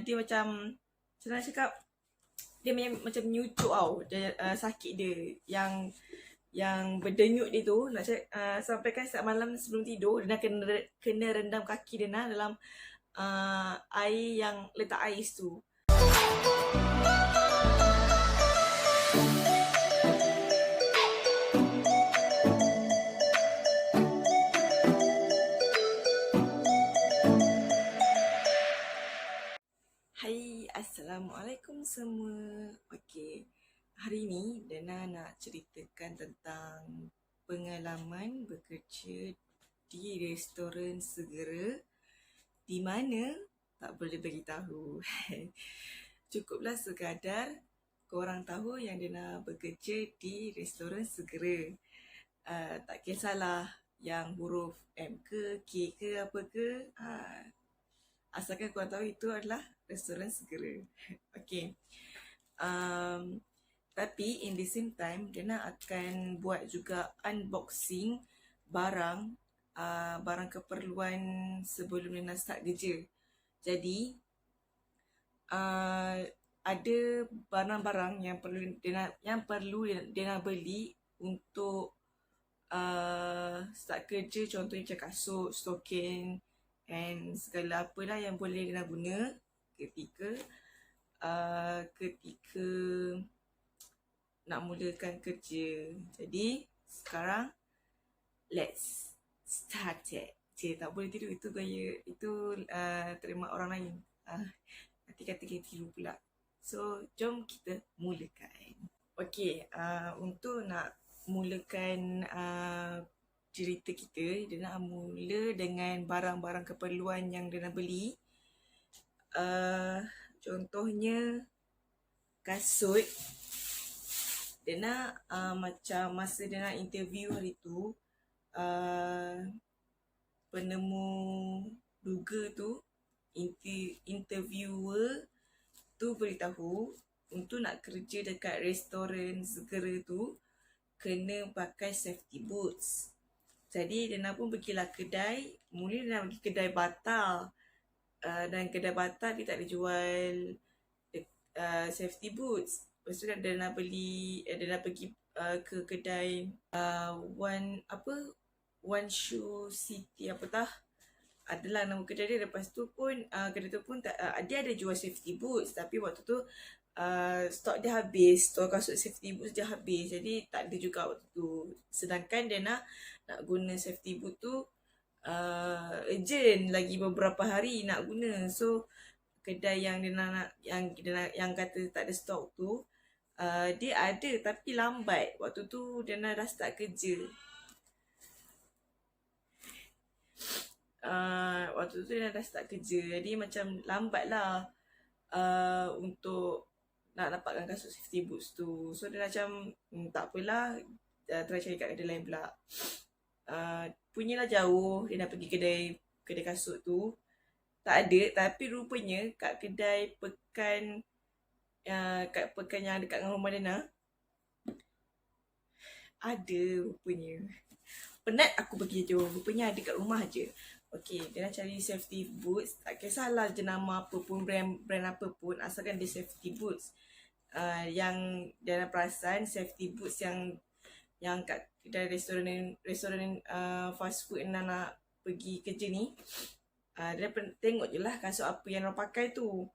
Dia macam senang cakap, dia macam nyucuk tau. Dia, sakit dia yang berdenyut dia tu nak cakap, sampaikan saat malam sebelum tidur dia nak kena rendam kaki dia dalam air yang letak ais tu. Hai, Assalamualaikum semua. Okey, hari ni Dana nak ceritakan tentang pengalaman bekerja di restoran segera di mana tak boleh beritahu. Cukuplah sekadar korang tahu yang Dana bekerja di restoran segera. Tak kisahlah yang huruf M ke, K ke, apa ke. Asalkan korang tahu itu adalah restoran segera. Okay. Tapi in the same time, Dana akan buat juga unboxing barang keperluan sebelum Dana start kerja. Jadi, ada barang-barang yang perlu Dana beli untuk start kerja. Contohnya macam kasut, stokin, and segala apalah yang boleh Dana guna ketika nak mulakan kerja. Jadi sekarang let's start it. Tak boleh tidur, itu gaya, itu terima orang lain. Nanti kata kita tidur pula. So jom kita mulakan. Okay, untuk nak mulakan cerita kita, dia nak mula dengan barang-barang keperluan yang dia nak beli. Contohnya kasut. Dia nak macam masa dia nak interview hari tu, penemu duga tu, interviewer tu beritahu untuk nak kerja dekat restoran segera tu kena pakai safety boots. Jadi Dana pun pergilah kedai. Mula Dana pergi kedai Bata, dan kedai Bata dia tak ada jual safety boots. Lepas tu Dana pergi ke kedai One Shoe City apatah, adalah nama kedai dia. Lepas tu pun kedai tu pun dia ada jual safety boots, tapi waktu tu stok dia habis, stok kasut safety boots dia habis. Jadi tak ada juga waktu tu. Sedangkan dia nak guna safety boot tu urgent, lagi beberapa hari nak guna. So kedai yang yang kata tak ada stok tu, dia ada tapi lambat. Waktu tu dia dah start kerja. Waktu tu dia dah start kerja, jadi macam lambat lah untuk nak dapatkan kasut safety boots tu. So dia macam tak apalah, try cari kat kedai lain pula. Punyalah jauh, dia nak pergi kedai kasut tu, tak ada. Tapi rupanya kat kedai pekan yang dekat dengan rumah Dana ada rupanya. Penat aku pergi jauh, rupanya ada kat rumah je. Okay, dia nak cari safety boots. Tak kisahlah jenama apa pun, brand apa pun, asalkan dia safety boots. Yang dia nak perasan safety boots yang kat kedai restoran fast food yang nak pergi kerja ni, dia tengok je lah kasut apa yang orang pakai tu.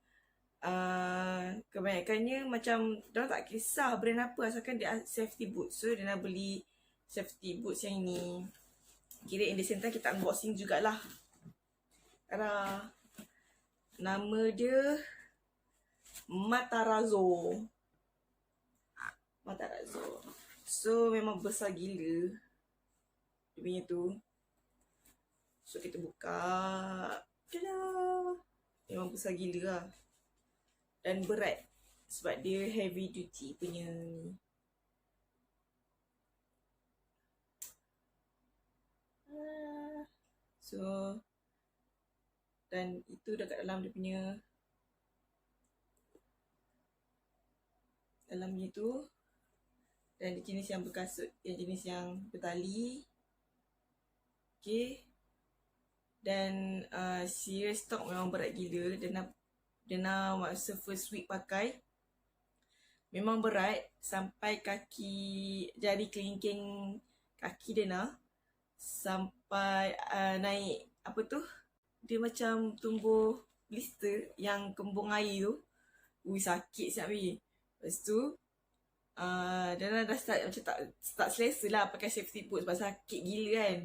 Kebanyakannya macam dia tak kisah brand apa, asalkan dia safety boots. So dia nak beli safety boots yang ini. Kira in the same time kita unboxing jugalah. Nama dia Matarazzo. So memang besar gila dia punya tu. So kita buka. Tada! Memang besar gila lah. Dan berat sebab dia heavy duty punya ni. So dan itu dekat dalam dia punya dalamnya tu. Dan jenis yang berkasut, yang jenis yang bertali. Okay. Dan serious stock memang berat gila. Dan Dana masa first week pakai, memang berat sampai jari kelingking kaki Dana sampai naik apa tu, dia macam tumbuh blister yang kembung air tu. Sakit siap ni. Lepas tu Dana dah start macam tak selesa lah pakai safety boot sebab sakit gila kan.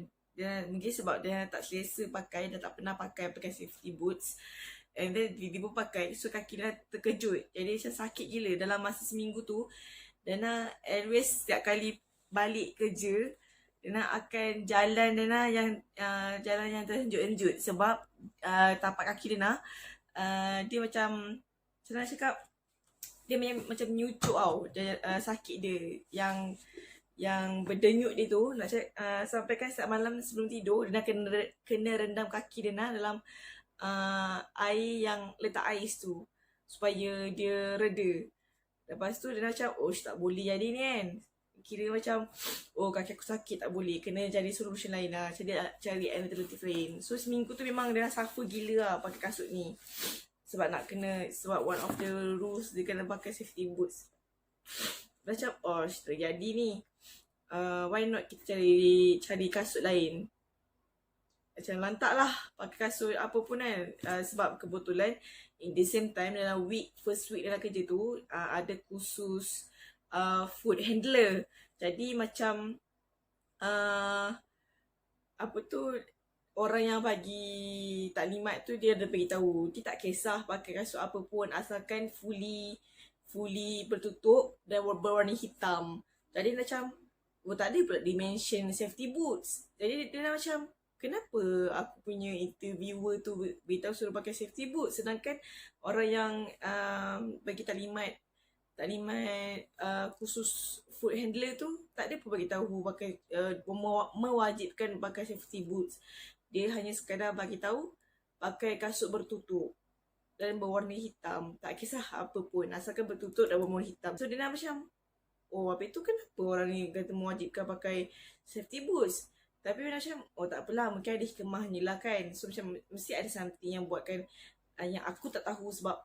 Mungkin sebab dia tak selesa pakai, dah tak pernah pakai safety boots. And then tiba-tiba pakai, so kaki dia terkejut. Jadi macam sakit gila dalam masa seminggu tu. Dana always setiap kali balik kerja, Dana akan jalan jalan yang terhenjut-henjut. Sebab tapak kaki Dana, dia macam nak cakap, dia macam nyucuk tau, sakit dia yang berdenyut dia tu. Nak cakap, sampai kan setiap malam sebelum tidur, Dana kena rendam kaki Dana dalam air yang letak ais tu supaya dia reda. Lepas tu dia macam, tak boleh jadi ni kan. Kira macam, kaki aku sakit, tak boleh, kena cari solution lain lah, cari alternatif lain. So seminggu tu memang dia suffer gila lah pakai kasut ni. Sebab one of the rules dia kena pakai safety boots. Macam, terjadi ni, why not kita cari kasut lain. Macam lantak lah pakai kasut apa pun kan. Sebab kebetulan in the same time dalam first week dalam kerja tu, ada kursus food handler. Jadi macam apa tu, orang yang bagi taklimat tu dia ada beritahu, dia tak kisah pakai kasut apa pun asalkan fully bertutup dan berwarna hitam. Jadi macam tak ada pula dimension safety boots. Jadi dia macam, kenapa aku punya interviewer tu beritahu suruh pakai safety boot, sedangkan orang yang bagi taklimat khusus food handler tu tak ada pun bagi tahu pakai mewajibkan pakai safety boots. Dia hanya sekadar bagi tahu pakai kasut bertutup dan berwarna hitam. Tak kisah apa pun asalkan bertutup dan berwarna hitam. So dia nak macam, apa itu, kenapa orang ni kata mewajibkan pakai safety boots? Tapi dia macam, tak apalah, mungkin ada hikmahnya lah kan. So macam mesti ada something yang buatkan yang aku tak tahu, sebab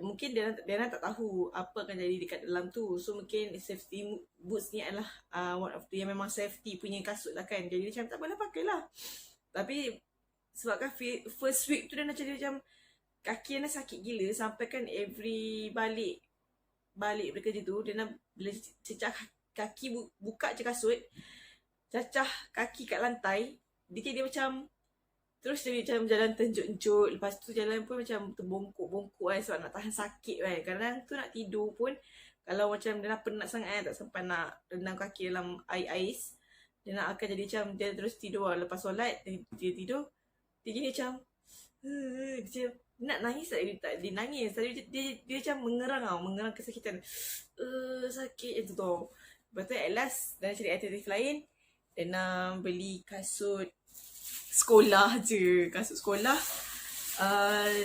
mungkin dia tak tahu apa akan jadi dekat dalam tu. So mungkin safety boots ni adalah one of the yang memang safety punya kasut lah kan. Jadi macam tak apalah, pakailah. Tapi sebabkan first week tu dia macam kaki dia sakit gila, sampai kan every balik bekerja tu, dia nak bila cecah kaki, buka je kasut, cacah kaki kat lantai, dia macam terus dia macam jalan terjut-jut. Lepas tu jalan pun macam terbongkok-bongkok kan, sebab nak tahan sakit kan. Kadang tu nak tidur pun, kalau macam dia dah penat sangat tak sempat nak rendam kaki dalam air ais, dia nak akan jadi macam dia terus tidur lah. Lepas solat dia tidur, dia jadi macam dia nak nangis tak, dia nangis. Dia macam mengerang kesakitan. Sakit tu tau. Lepas tu at last dia cari alternatif lain. Dia nak beli kasut sekolah je. Kasut sekolah.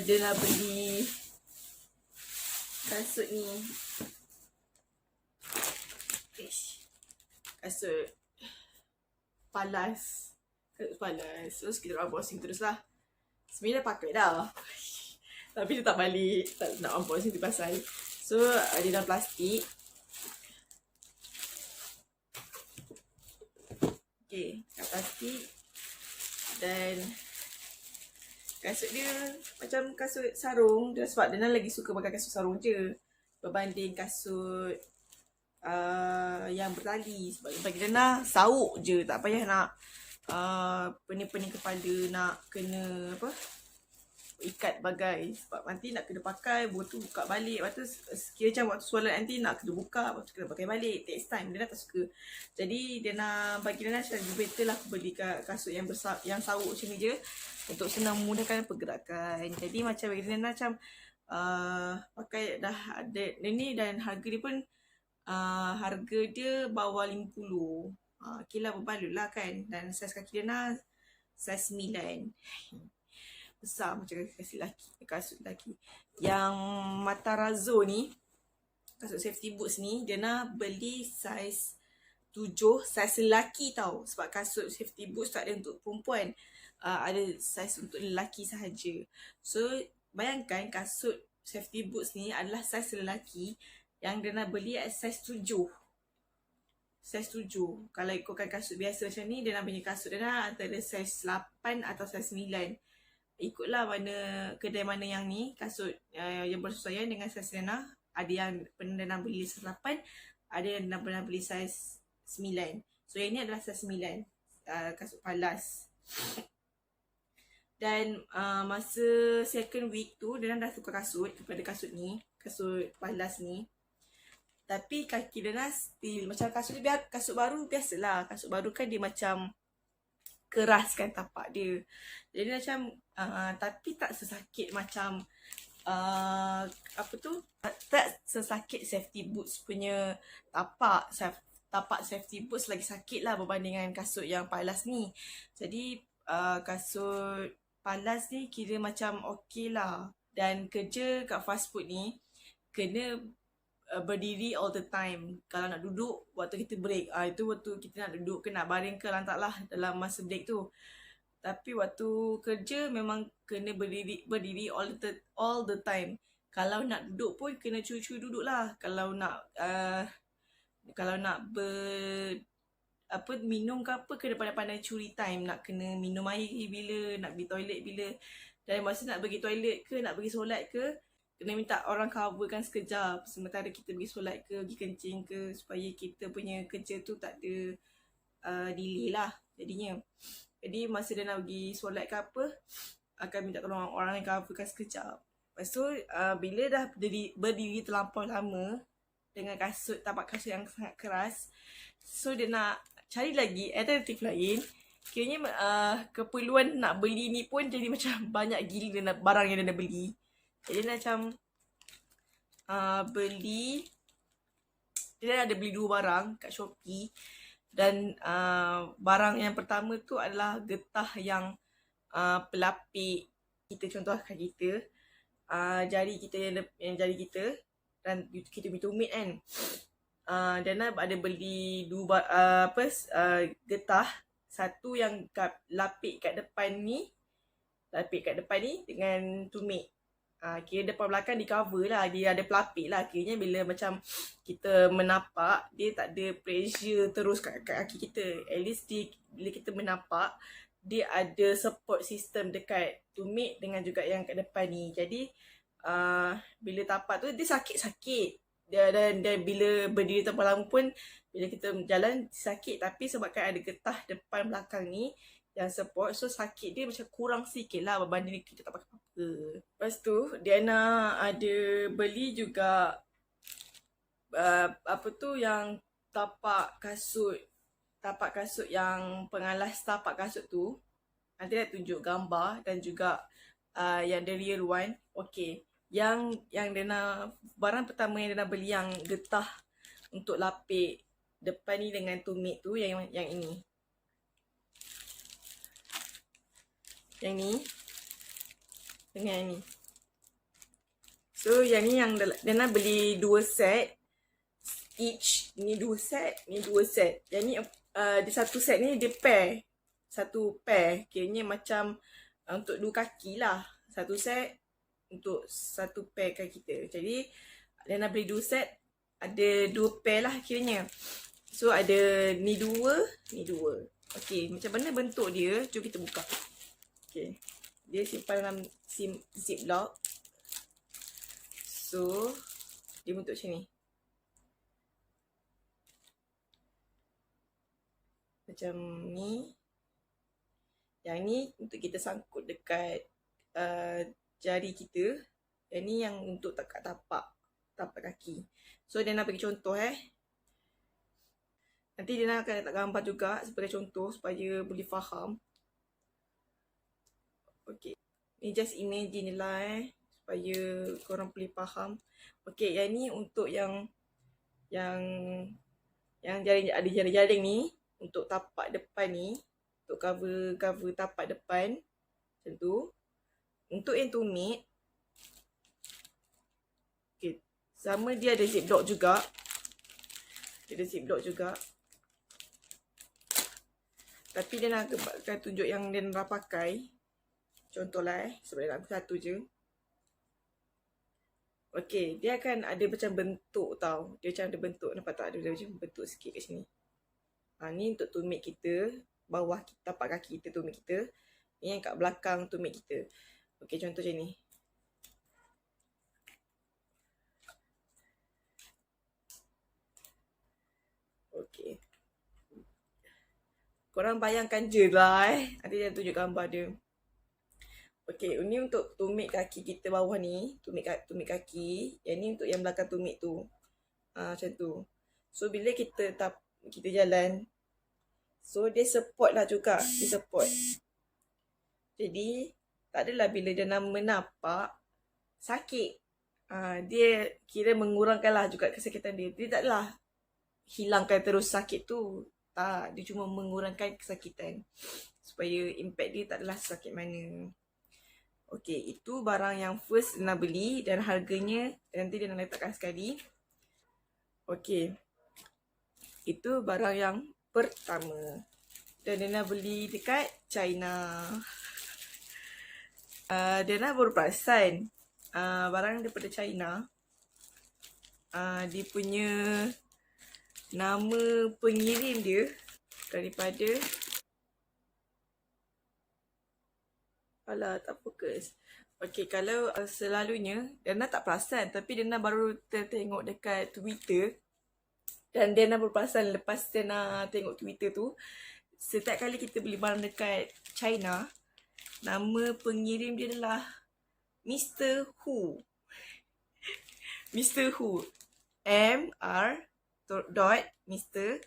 Dia nak beli kasut ni. Kasut palas. Terus kita orang unboxing terus lah. Sebenarnya dah pakai dah. Tapi dia tak balik. Tak nak unboxing tu pasal. So dia dalam plastik. Okay, kat plastik. Dan kasut dia macam kasut sarung. Dia sebab dia lagi suka pakai kasut sarung je berbanding kasut yang bertali. Sebab bagi dia sauk je, tak payah nak pening-pening kepala nak kena ikat bagai. Sebab nanti nak kena pakai, tu buka balik. Lepas tu kira macam waktu solat nanti nak kena buka, lepas tu kena pakai balik, takes time. Dia tak suka. Jadi dia nak bagi dia macam better lah aku beli kasut yang sauk macam ni je, untuk senang memudahkan pergerakan. Jadi macam bagi dia macam pakai dah ada ni, dan harga dia pun harga dia bawah 50. Okay lah, berbaloi lah kan. Dan saiz kaki dia saiz 9. Besar macam kasut lelaki. Yang Matarazzo ni, kasut safety boots ni, dia nak beli saiz 7, saiz lelaki tau. Sebab kasut safety boots tak ada untuk perempuan, ada saiz untuk lelaki sahaja. So bayangkan kasut safety boots ni adalah saiz lelaki yang dia nak beli at saiz 7. Saiz 7. Kalau ikutkan kasut biasa macam ni, dia nak beli kasut dia nak antara saiz 8 atau saiz 9. Ikutlah mana kedai mana yang ni kasut yang bersesuaian dengan saiz dia nak. Ada yang pernah beli saiz 8, ada yang pernah beli saiz 9. So yang ni adalah saiz 9, kasut palas. Dan masa second week tu dia dah tukar kasut kepada kasut ni, kasut palas ni. Tapi kaki dia still macam kasut baru biasalah. Kasut baru kan dia macam keras kan tapak dia. Jadi macam tapi tak sesakit macam apa tu? Tak sesakit safety boots punya tapak. Tapak safety boots lagi sakit lah berbanding dengan kasut yang palas ni. Jadi kasut palas ni kira macam okey lah. Dan kerja kat fast food ni kena berdiri all the time. Kalau nak duduk waktu kita break, itu waktu kita nak duduk ke nak baring ke lantaklah dalam masa break tu. Tapi waktu kerja memang kena berdiri all the time. Kalau nak duduk pun kena cuci duduk lah. Kalau nak minum ke apa kena pandai-pandai curi time. Nak kena minum air bila, nak pergi toilet bila. Dan masa nak pergi toilet ke, nak pergi solat ke, kena minta orang coverkan sekejap. Sementara kita pergi solat ke, pergi kencing ke, supaya kita punya kerja tu tak ada delay lah jadinya. Jadi masa dia nak pergi solat ke apa, akan minta tolong orang yang coverkan sekejap. Lepas tu bila dah berdiri terlampau lama dengan tapak kasut yang sangat keras, so dia nak cari lagi alternatif lain. Kiranya keperluan nak beli ni pun jadi macam banyak gila barang yang dia nak beli. Jadi dia macam dia ada beli 2 barang kat Shopee. Dan barang yang pertama tu adalah getah yang pelapik kita, contohkan kita jari kita yang jari kita, dan kita punya tumit kan. Dan ada beli 2 getah. Satu yang lapik kat depan ni dengan tumit. Kira depan belakang di cover lah, dia ada pelapik lah. Kiranya bila macam kita menapak, dia tak ada pressure terus kat kaki kita. At least bila kita menapak, dia ada support system dekat tumit dengan juga yang kat depan ni. Jadi bila tapak tu dia sakit-sakit. Dan bila berdiri terlalu lama pun, bila kita jalan sakit. Tapi sebabkan ada getah depan belakang ni yang support, so sakit dia macam kurang sikit lah berbanding kita tak pakai apa-apa. Lepas tu Diana ada beli juga yang tapak kasut yang pengalas tapak kasut tu. Nanti dah tunjuk gambar dan juga yang the real one. Okay, yang Diana, barang pertama yang Diana beli yang getah untuk lapik depan ni dengan tumit tu, yang ini. Yang ni dengan yang ni. So yang ni yang Diana beli 2 set each. Ni 2 set, ni 2 set. Yang ni di satu set ni dia pair. Satu pair. Kiranya macam untuk 2 kaki lah. Satu set untuk satu pair kaki kita. Jadi Diana beli 2 set, ada 2 pair lah kiranya. So ada ni 2, ni 2. Okay, macam mana bentuk dia? Jom kita buka. Okay, dia simpan dalam ziplock. So dia bentuk macam ni. Macam ni. Yang ni untuk kita sangkut dekat jari kita. Yang ni yang untuk kat tapak kaki. So dia nak bagi contoh Nanti dia akan letak gambar juga sebagai contoh supaya boleh faham. Okay, ni just imagine lah supaya korang boleh faham. Okay, yang ni untuk yang jaring, ada jaring ni untuk tapak depan ni, untuk cover tapak depan macam tu. Untuk yang tumit, okay, sama dia ada ziplock juga. Tapi dia nak tunjuk yang dia nak pakai. Contohlah sebab dia nak satu je. Okay, dia akan ada macam bentuk tau. Dia macam ada bentuk, nampak tak? Ada macam bentuk sikit kat sini. Ni untuk tumit kita. Bawah kita, tapak kaki kita tumit kita. Ni yang kat belakang tumit kita. Okay, contoh macam ni. Okay. Korang bayangkan je lah Nanti saya tunjuk gambar dia. Okay, ini untuk tumit kaki kita bawah ni. Tumit kaki. Yang ni untuk yang belakang tumit tu. Macam tu. So, bila kita jalan. So, dia support lah juga. Dia support. Jadi, tak adalah bila dia nak menapak, sakit. Dia kira mengurangkan lah juga kesakitan dia. Dia taklah hilangkan terus sakit tu. Tak, dia cuma mengurangkan kesakitan. Supaya impact dia tak adalah sakit mana. Okay, itu barang yang first nak beli dan harganya nanti dia nak letakkan sekali. Okay, itu barang yang pertama. Dan dia nak beli dekat China. Dia nak baru perasan barang daripada China. Dia punya nama pengirim dia daripada alah tak fokus. Okay, kalau selalunya Dana tak perasan, tapi Dana baru tengok dekat Twitter. Dan Dana baru perasan lepas Dana tengok Twitter tu, setiap kali kita beli barang dekat China, nama pengirim dia adalah Mr. Hu. Mr. Hu. M-R dot Mr.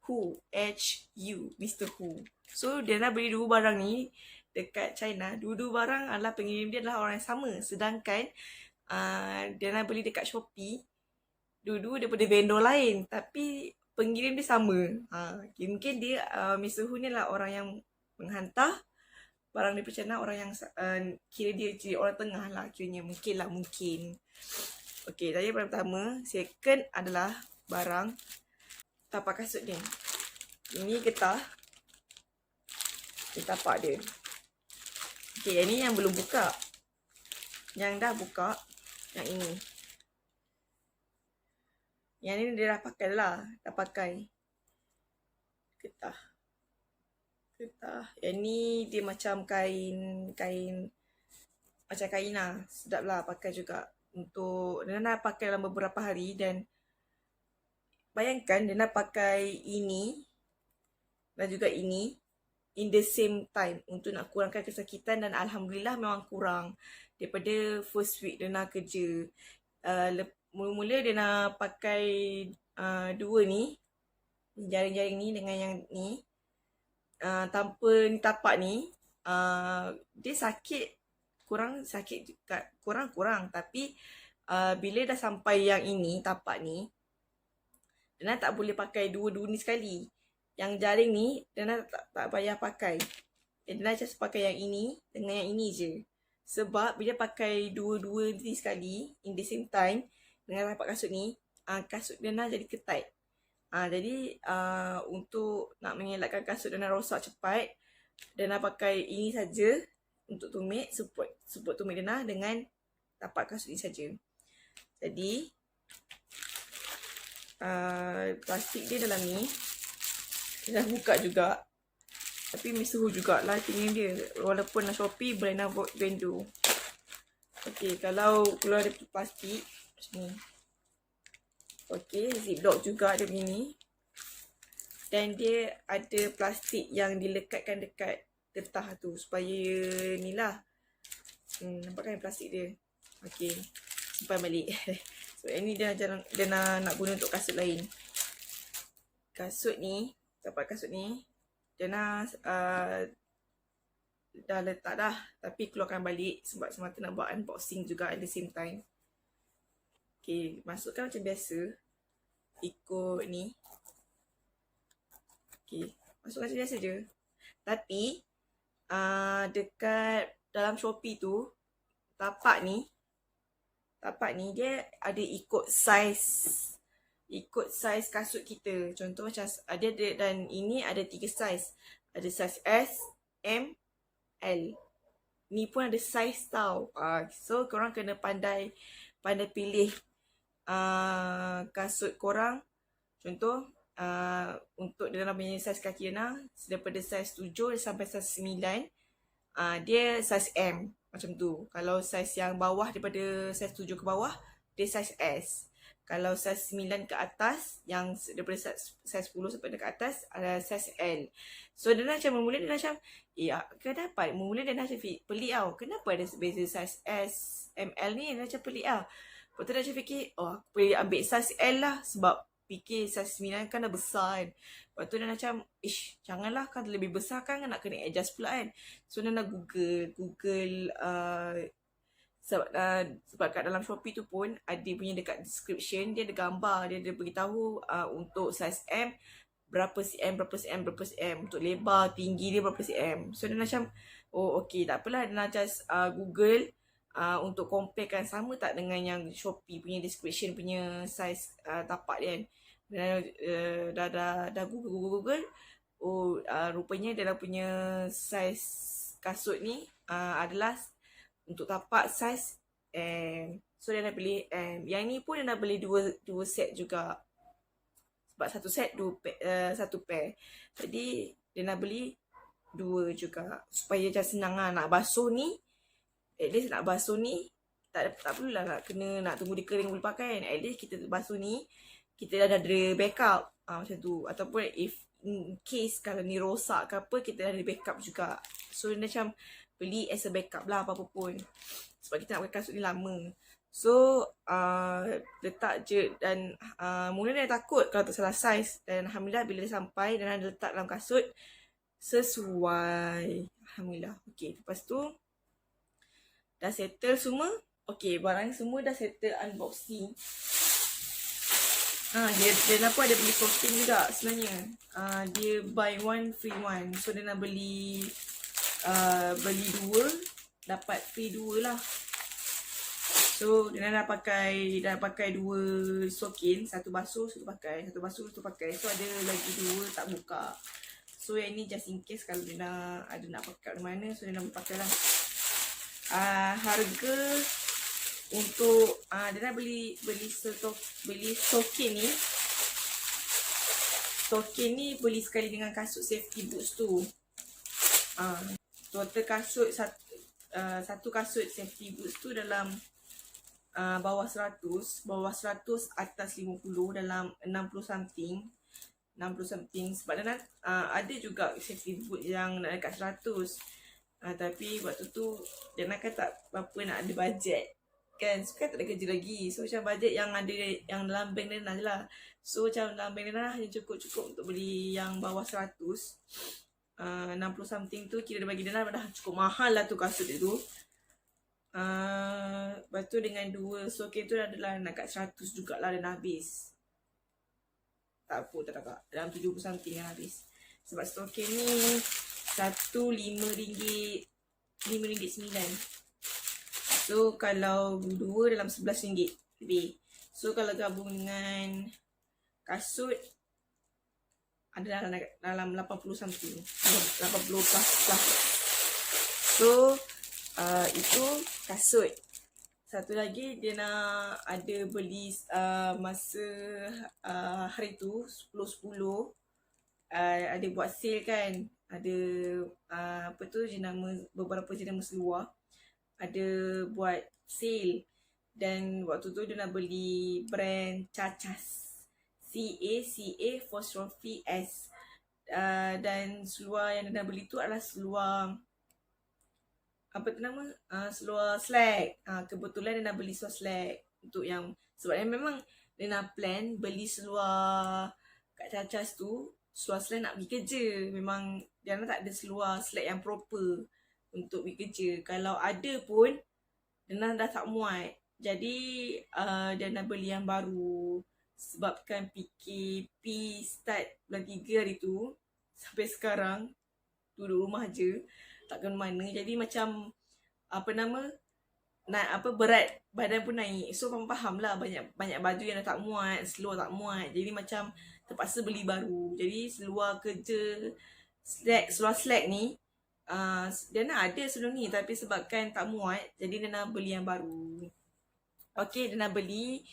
Hu. H-U. Mr. Hu. So, Dana beli dua barang ni dekat China. Dua-dua barang adalah pengirim dia adalah orang yang sama. Sedangkan Dana beli dekat Shopee. Dua-dua daripada vendor lain. Tapi pengirim dia sama. Mungkin dia Mr. Hu ni adalah orang yang menghantar barang daripada China. Orang yang kira dia jadi orang tengah lah kiranya. Mungkin lah, mungkin. Okay, tadi barang pertama. Second adalah barang tapak kasut ni. Ini getah. Ini tapak dia. Okay, yang ni yang belum buka. Yang dah buka, yang ini. Yang ni dia dah pakai lah. Dah pakai. Getah. Yang ni dia macam kain macam kain lah. Sedap lah pakai juga. Untuk dia nak pakai dalam beberapa hari. Dan bayangkan dia nak pakai ini dan juga ini in the same time untuk nak kurangkan kesakitan. Dan Alhamdulillah memang kurang daripada first week dia nak kerja. Mula-mula dia nak pakai dua ni, jaring-jaring ni dengan yang ni, tanpa ni tapak ni, dia sakit, kurang. Tapi bila dah sampai yang ini, tapak ni, dia tak boleh pakai dua-dua ni sekali. Yang jaring ni, dia tak payah pakai. Dia just pakai yang ini dengan yang ini je. Sebab bila pakai dua-dua ni sekali, in the same time, dengan tapak kasut ni, kasut dia nak jadi ketat. Jadi untuk nak mengelakkan kasut dia nak rosak cepat, dia nak pakai ini saja untuk tumit, support tumit dia nak dengan tapak kasut ni saja. Jadi plastik dia dalam ni dia dah buka juga. Tapi Mr. Hu jugalah tinggi dia. Walaupun nak Shopee, boleh nak vendor. Okay, kalau keluar dari plastik macam ni. Okay, ziplock juga dia begini. Dan dia ada plastik yang dilekatkan dekat getah tu. Supaya ni lah. Nampak kan plastik dia? Okay, simpan balik. So, ini dia nak guna untuk kasut lain. Kasut ni, tapak kasut ni, dia nak dah letak dah. Tapi keluarkan balik sebab semata nak buat unboxing juga at the same time. Okay, masukkan macam biasa. Ikut ni. Okay, masukkan macam biasa je. Tapi dekat dalam Shopee tu, tapak ni dia ada ikut size kasut kita. Contoh macam ada dan ini ada 3 size. Ada size S, M, L. Ni pun ada size tau. So korang kena pandai pandai pilih kasut korang. Contoh, untuk dalam punya saiz kaki Dana, daripada saiz 7 sampai saiz 9, dia saiz M macam tu. Kalau saiz yang bawah daripada saiz 7 ke bawah, dia saiz S. Kalau saiz 9 ke atas, yang daripada saiz 10 sampai ke atas, ada saiz L. So dia macam mula dia macam, kenapa? Mula dia macam pelik tau. Kenapa ada beza saiz S, ML ni? Dia macam pelik tau. Lepas tu dia macam fikir, aku boleh ambil saiz L lah. Sebab fikir saiz 9 kan dah besar kan. Lepas tu dia macam, janganlah kan lebih besar kan nak kena adjust pula kan. So dia nak Google sebab kat dalam Shopee tu pun ada punya dekat description, dia ada gambar, dia ada beritahu untuk saiz M berapa cm, berapa cm, berapa cm, untuk lebar, tinggi dia berapa cm. So dia macam, okey, tak apalah, dia nak just Google untuk comparekan sama tak dengan yang Shopee punya description punya saiz tapak dia kan. Dah Google. Rupanya dalam punya saiz kasut ni adalah untuk tapak saiz M. So dia nak beli M. Yang ni pun dia nak beli dua set juga. Sebab satu set satu pair. Jadi dia nak beli dua juga. Supaya macam senang lah nak basuh ni. At least nak basuh ni tak perlulah nak tunggu dia kering boleh pakai kan. At least kita basuh ni, kita dah ada backup. Macam tu. Ataupun if in case kalau ni rosak ke apa, kita dah ada backup juga. So dia macam beli as a backup lah apa-apa pun. Sebab kita nak pakai kasut ni lama. So letak je. Dan mula dia takut kalau tak salah saiz. Dan Alhamdulillah bila dia sampai dan dia letak dalam kasut sesuai. Alhamdulillah. Okay, lepas tu dah settle semua. Okay, barang semua dah settle unboxing. Dia nak pun ada beli token juga sebenarnya. Dia buy one free one. So dia nak beli dua dapat free dua lah. So dia dah pakai dua sokin, satu basuh, satu pakai, satu basuh, satu pakai. So ada lagi dua tak buka. So yang ni just in case kalau dia nak pakai mana, so dia nak pakai lah. Harga untuk dia nak beli token ni. Token ni beli sekali dengan kasut safety boots tu. Total kasut satu kasut safety boots tu dalam bawah 100 atas 50 dalam 60 something sebab dia ada juga safety boot yang nak dekat 100. Tapi waktu tu dia nak tak apa nak ada bajet kan, so kan tak ada kerja lagi. So macam bajet yang ada yang dalam bank dia je lah. So macam dalam bank dia hanya cukup untuk beli yang bawah 100. 60 something tu kira dia bagi dia dah cukup mahal lah tu kasut dia tu. Lepas tu dengan dua soket tu adalah nak kat 100 jugalah dan habis. Tak apa tak dapat. Dalam 70 something yang habis. Sebab stokin ni satu RM5 RM5.9. So kalau dua dalam RM11 lebih. So kalau gabung dengan kasut adalah dalam 80 something, 80 plus. So itu kasut. Satu lagi dia nak ada beli masa hari tu 10-10 ada buat sale kan. Ada beberapa jenama seluar ada buat sale. Dan waktu tu dia nak beli brand Cacas, CACA S. Dan seluar yang dia nak beli tu adalah seluar seluar slack. Kebetulan dia nak beli seluar slack untuk yang sebab memang dia nak plan beli seluar kat Cacas tu. Seluar slack nak pergi kerja. Memang dia nak tak ada seluar slack yang proper untuk pergi kerja. Kalau ada pun dia dah tak muat. Jadi dia nak beli yang baru. Sebabkan PKP start bulan 3 hari tu sampai sekarang duduk rumah je, tak ke mana. Jadi macam berat badan pun naik. So faham lah banyak baju yang dah tak muat, seluar tak muat. Jadi macam terpaksa beli baru. Jadi seluar kerja seluar slack ni dia nak ada sebelum ni, tapi sebabkan tak muat, jadi dia nak beli yang baru. Okay, dia nak beli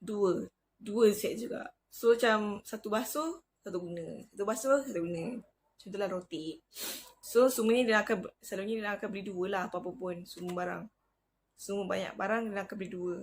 dua. Dua set juga. So macam satu basuh, satu guna. Satu basuh, satu guna. Macam tu lah rotate. So semuanya dia akan, selalunya dia akan beli dua lah apa-apa pun. Semua barang. Semua banyak barang dia akan beli dua.